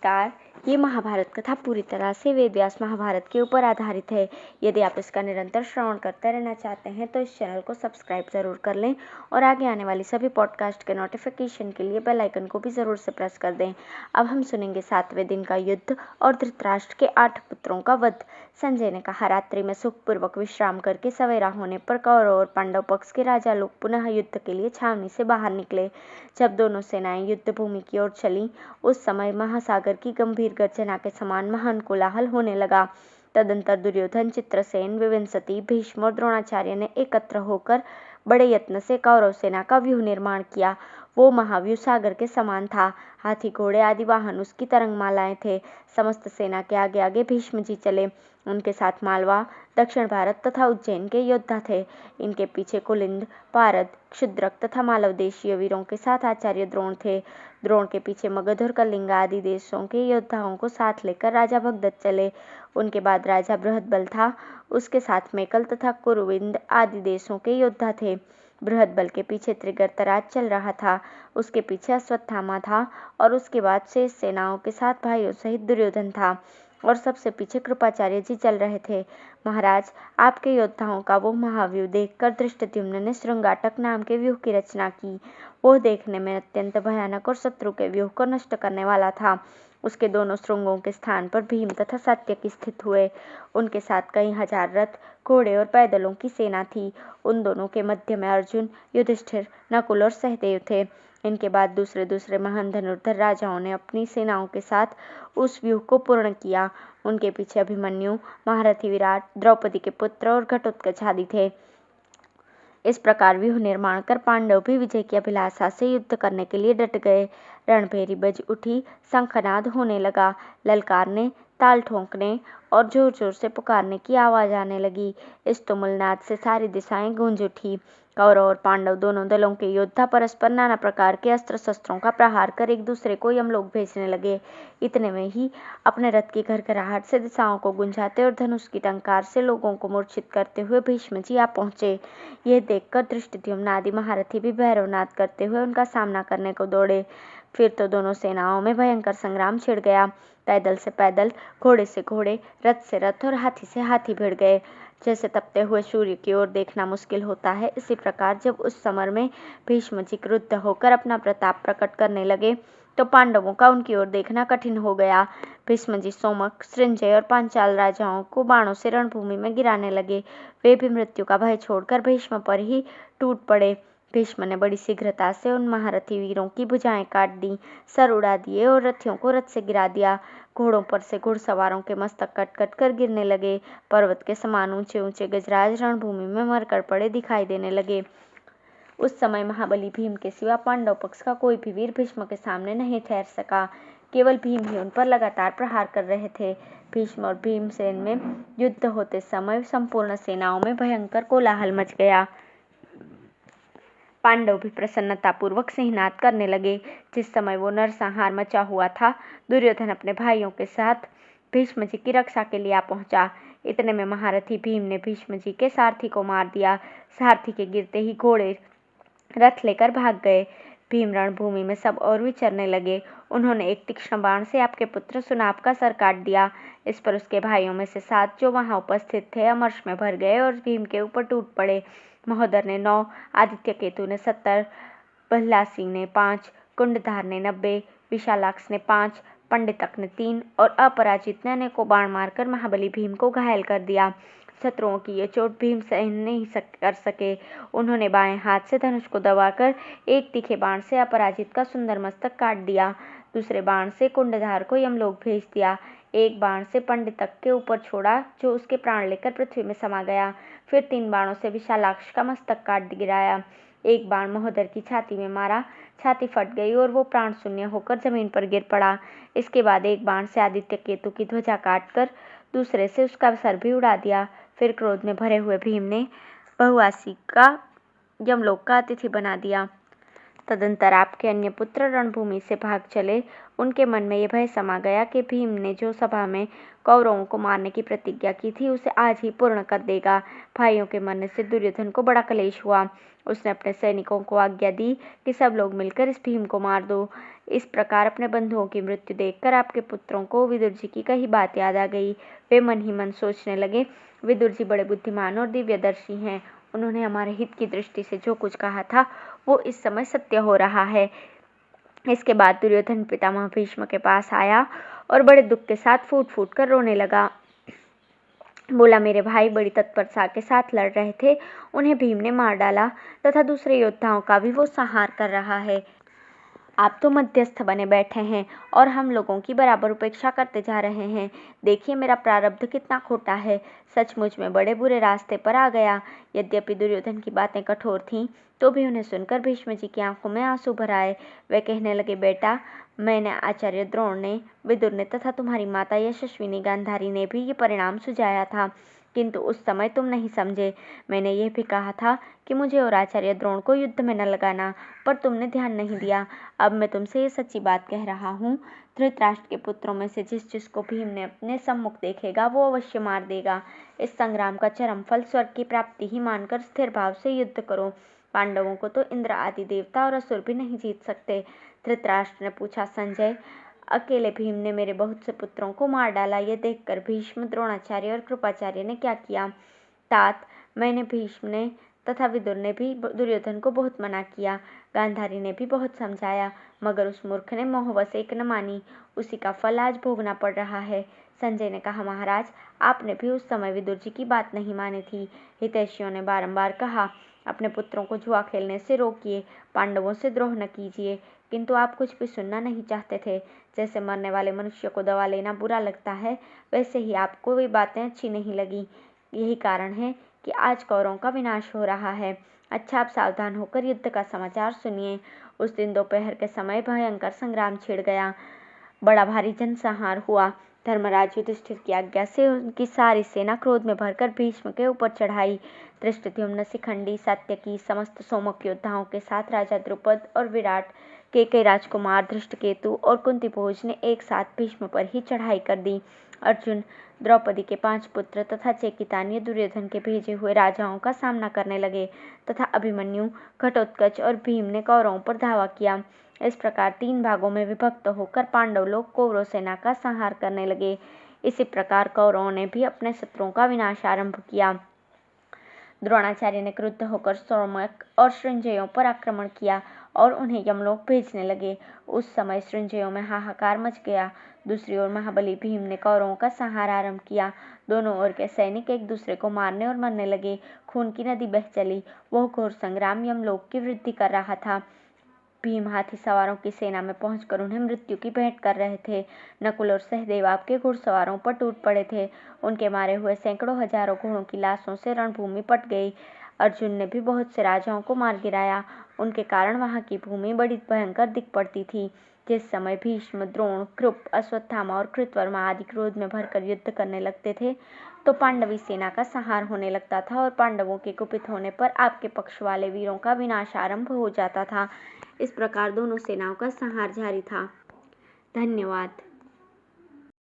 नमस्कार। ये महाभारत कथा पूरी तरह से वेद व्यास महाभारत के ऊपर आधारित है। यदि आप इसका निरंतर श्रवण करते रहना चाहते हैं तो इस चैनल को सब्सक्राइब जरूर कर लें और आगे आने वाली सभी पॉडकास्ट के नोटिफिकेशन के लिए बेल आइकन को भी जरूर से प्रेस कर दें। अब हम सुनेंगे 7वें दिन का युद्ध और धृतराष्ट्र के 8 पुत्रों का वध। संजय ने कहा, रात्रि में सुखपूर्वक विश्राम करके सवेरा होने पर कौरव और पांडव पक्ष के राजा लोग पुनः युद्ध के लिए छावनी से बाहर निकले। जब दोनों सेनाएं युद्ध भूमि की ओर चली, उस समय महासागर की गंभीर गर्जना के समान महान कोलाहल होने लगा। तदंतर दुर्योधन, चित्रसेन, विवंसति, भीष्म और द्रोणाचार्य ने एकत्र होकर बड़े यत्न से कौरव सेना का व्यूह निर्माण किया। वो महाव्यूह सागर के समान था। हाथी, घोड़े आदि वाहन उसकी तरंगमालाएं थे। समस्त सेना के आगे आगे भीष्म जी चले। उनके साथ मालवा, दक्षिण भारत तथा उज्जैन के योद्धा थे। इनके पीछे कुलिंद, पारद, क्षुद्रक तथा मालव देशीय वीरों के साथ आचार्य द्रोण थे। द्रोण के पीछे मगध और कलिंग आदि देशों के योद्धाओं को साथ लेकर राजा भगदत्त चले। उनके बाद राजा बृहद्बल था। उसके साथ मेकल तथा कुरुविंद आदि देशों के योद्धा थे। बृहद्बल के पीछे त्रिगर्तराज चल रहा था। उसके पीछे अश्वत्थामा था और उसके बाद शेष सेनाओं के साथ भाइयों सहित दुर्योधन था और सबसे पीछे कृपाचार्य जी चल रहे थे। महाराज, आपके योद्धाओं का वो महाव्यूह देखकर धृष्टद्युम्न ने श्रृंगाटक नाम के व्यूह की रचना की। वो देखने में अत्यंत भयानक और शत्रु के व्यूह को नष्ट करने वाला था। उसके दोनों श्रृंगों के स्थान पर भीम तथा सात्यकी स्थित हुए। उनके साथ कई हजार रथ, घोड़े और पैदलों की सेना थी। उन दोनों के मध्य में अर्जुन, युधिष्ठिर, नकुल और सहदेव थे। इनके बाद दूसरे दूसरे महान धनुर्धर राजाओं ने अपनी सेनाओं के साथ उस व्यूह को पूर्ण किया। उनके पीछे अभिमन्यु, महारथी विराट, द्रौपदी के पुत्र और घटोत्कच आदि थे। इस प्रकार व्यूह निर्माण कर पांडव भी विजय की अभिलाषा से युद्ध करने के लिए डट गए। रणभेरी बज उठी, शंखनाद होने लगा, ललकारने, ताल ठोंकने और जोर जोर से पुकारने की आवाज आने लगी। इस तुमुलनाद से सारी दिशाएं गूंज उठी। कौरव और पांडव दोनों दलों के योद्धा परस्पर नाना प्रकार के अस्त्र शस्त्रों का प्रहार कर एक दूसरे को यमलोक भेजने लगे। इतने में ही अपने रथ की घरघराहट से दिशाओं को गुंजाते और धनुष की टंकार से लोगों को मूर्छित करते हुए भीष्म जी आ पहुंचे। यह देखकर धृष्टद्युम्न आदि महारथी भी भैरवनाद करते हुए उनका सामना करने को दौड़े। फिर तो दोनों सेनाओं में भयंकर संग्राम छिड़ गया। पैदल से पैदल, घोड़े से घोड़े, रथ से रथ और हाथी से हाथी भिड़ गए। जैसे तपते हुए सूर्य की ओर देखना मुश्किल होता है, इसी प्रकार जब उस समर में भीष्म जी क्रुद्ध होकर अपना प्रताप प्रकट करने लगे तो पांडवों का उनकी ओर देखना कठिन हो गया। भीष्म जी सोमक, सृंजय और पांचाल राजाओं को बाणों से रणभूमि में गिराने लगे। वे भी मृत्यु का भय छोड़कर भीष्म पर ही टूट पड़े। भीष्म ने बड़ी शीघ्रता से उन महारथी वीरों की भुजाएं काट दी, सर उड़ा दिए और रथियों को रथ से गिरा दिया। घोड़ों पर से घुड़सवारों के मस्तक कट कट कर गिरने लगे। पर्वत के समान ऊंचे ऊंचे गजराज रणभूमि में मरकर पड़े दिखाई देने लगे। उस समय महाबली भीम के सिवा पांडव पक्ष का कोई भी वीर भीष्म के सामने नहीं ठहर सका। केवल भीम ही उन पर लगातार प्रहार कर रहे थे। भीष्म और भीमसेन में युद्ध होते समय संपूर्ण सेनाओं में भयंकर कोलाहल मच गया। पांडव भी प्रसन्नतापूर्वक सिंहनाद करने लगे। जिस समय वो नरसंहार मचा हुआ था, दुर्योधन अपने भाइयों के साथ भीष्म जी की रक्षा के लिए आ पहुंचा। इतने में महारथी भीम ने भीष्म जी के सारथी को मार दिया। सारथी के गिरते ही घोड़े रथ लेकर भाग गए। भीम रणभूमि में सब और विचरने लगे। उन्होंने एक तीक्ष्ण बाण से आपके पुत्र सुनाप का सर काट दिया। इस पर उसके भाइयों में से 7 जो वहां उपस्थित थे अमर्ष में भर गए और भीम के ऊपर टूट पड़े। महोदर ने 9, आदित्य केतु ने 70, बल्लासी ने 5, कुंडधार ने 90, विशालाक्ष ने 5, पंडितक ने 3 और अपराजित ने अनेकों बाण मारकर महाबली भीम को घायल कर दिया। शत्रुओं की ये चोट भीम सहन नहीं कर सके। उन्होंने बाएं हाथ से धनुष को दबाकर एक तीखे बाण से अपराजित का सुंदर मस्तक काट दिया। दूसरे बाण से कुंडधार को यमलोक भेज दिया। एक बाण से पंडितक के ऊपर छोड़ा जो उसके प्राण लेकर पृथ्वी में समा गया। फिर 3 बाणों से विशालाक्ष का मस्तक काट गिराया। एक बाण महोदर की छाती में मारा, छाती फट गई और वो प्राण शून्य होकर जमीन पर गिर पड़ा। इसके बाद एक बाण से आदित्य केतु की ध्वजा काटकर दूसरे से उसका सर भी उड़ा दिया। फिर क्रोध में भरे हुए भीम ने बहुआसी का यमलोक का अतिथि बना दिया। तदंतर आपके अन्य पुत्र रणभूमि से भाग चले। उनके मन में यह भय समा गया कि भीम ने जो सभा में कौरवों को मारने की प्रतिज्ञा की थी उसे आज ही पूर्ण कर देगा। भाइयों के मरने से दुर्योधन को बड़ा क्लेश हुआ। उसने अपने सैनिकों को आज्ञा दी कि सब लोग मिलकर इस भीम को मार दो। इस प्रकार अपने बंधुओं की मृत्यु देखकर आपके पुत्रों को विदुर जी की कही बात याद आ गई। वे मन ही मन सोचने लगे, विदुर जी बड़े बुद्धिमान और दिव्यदर्शी हैं। उन्होंने हमारे हित की दृष्टि से जो कुछ कहा था वो इस समय सत्य हो रहा है। इसके बाद दुर्योधन पितामह भीष्म के पास आया और बड़े दुख के साथ फूट फूट कर रोने लगा। बोला, मेरे भाई बड़ी तत्परता के साथ लड़ रहे थे, उन्हें भीम ने मार डाला तथा दूसरे योद्धाओं का भी वो संहार कर रहा है। आप तो मध्यस्थ बने बैठे हैं और हम लोगों की बराबर उपेक्षा करते जा रहे हैं। देखिए मेरा प्रारब्ध कितना खोटा है। सचमुच में बड़े बुरे रास्ते पर आ गया। यद्यपि दुर्योधन की बातें कठोर थीं, तो भी उन्हें सुनकर भीष्म जी की आंखों में आंसू भर आए। वे कहने लगे, बेटा, मैंने आचार्य द्रोण ने, विदुर ने तथा तुम्हारी माता यशस्विनी गांधारी ने भी ये परिणाम सुझाया था, किंतु उस समय तुम नहीं समझे। मैंने यह भी कहा था कि मुझे और आचार्य द्रोण को युद्ध में न लगाना, पर तुमने ध्यान नहीं दिया। अब मैं तुमसे ये सच्ची बात कह रहा हूँ, धृतराष्ट्र के पुत्रों में से जिस जिसको भीम ने अपने सम्मुख देखेगा वो अवश्य मार देगा। इस संग्राम का चरम फल स्वर्ग की प्राप्ति ही मानकर स्थिर भाव से युद्ध करो। पांडवों को तो इंद्र आदि देवता और असुर भी नहीं जीत सकते। धृतराष्ट्र ने पूछा, संजय, अकेले भीम ने मेरे बहुत से पुत्रों को मार डाला, ये देखकर भीष्म, द्रोणाचार्य और कृपाचार्य ने क्या किया? तात, मैंने, भीष्म ने तथा विदुर ने भी दुर्योधन को बहुत मना किया। गांधारी ने भी बहुत समझाया, मगर उस मूर्ख ने मोहवश एक न मानी। उसी का फल आज भोगना पड़ रहा है। संजय ने कहा, महाराज, आपने भी उस समय विदुर जी की बात नहीं मानी थी। हितैषियों ने बारंबार कहा, अपने पुत्रों को जुआ खेलने से रोकिए, पांडवों से द्रोह न कीजिए, किंतु आप कुछ भी सुनना नहीं चाहते थे। जैसे मरने वाले मनुष्य को दवा लेना बुरा लगता है, वैसे ही आपको वे बातें अच्छी नहीं लगी। यही कारण है कि आज कौरवों का विनाश हो रहा है। अच्छा, आप सावधान होकर युद्ध का समाचार सुनिए। उस दिन दोपहर के समय भयंकर संग्राम छिड़ गया। बड़ा भारी जनसंहार हुआ। धर्मराज युधिष्ठिर की आज्ञा से उनकी सारी सेना क्रोध में भरकर भीष्म के ऊपर चढ़ाई। धृष्टद्युम्न, शिखंडी, सात्यकी, समस्त सोमक योद्धाओं के साथ राजा द्रुपद और विराट, केकई राजकुमार, धृष्टकेतु और कुंती भोज ने एक साथ भीष्म पर ही चढ़ाई कर दी। अर्जुन, द्रौपदी के 5 पुत्र तथा चेकितानीय दुर्योधन के भेजे हुए राजाओं का सामना करने लगे तथा अभिमन्यु, घटोत्कच और भीम ने कौरवों पर धावा किया। इस प्रकार 3 भागों में विभक्त होकर पांडव लोग कौरव सेना का संहार करने लगे। इसी प्रकार कौरवों ने भी अपने शत्रुओं का विनाश आरंभ किया। द्रोणाचार्य ने क्रुद्ध होकर सौम्यक और सृंजयों पर आक्रमण किया और उन्हें यमलोक भेजने लगे। उस समय सृंजयों में हाहाकार मच गया। दूसरी ओर महाबली भीम ने कौरवों का संहार आरंभ किया। दोनों ओर के सैनिक एक दूसरे को मारने और मरने लगे। खून की नदी बह चली। वह घोर संग्राम यमलोक की वृद्धि कर रहा था। भीम हाथी सवारों की सेना में पहुंचकर उन्हें मृत्यु की भेंट कर रहे थे। नकुल और सहदेव आपके घुड़सवारों पर टूट पड़े थे। उनके मारे हुए सैकड़ों हजारों घोड़ों की लाशों से रणभूमि पट गई। अर्जुन ने भी बहुत से राजाओं को मार गिराया। उनके कारण वहां की भूमि बड़ी भयंकर दिख पड़ती थी। जिस समय भीष्म, द्रोण, कृप, अश्वत्थामा और कृतवर्मा आदि क्रोध में भरकर युद्ध करने लगते थे, तो पांडवी सेना का संहार होने लगता था और पांडवों के कुपित होने पर आपके पक्ष वाले वीरों का विनाश आरंभ हो जाता था। इस प्रकार दोनों सेनाओं का संहार जारी था। धन्यवाद।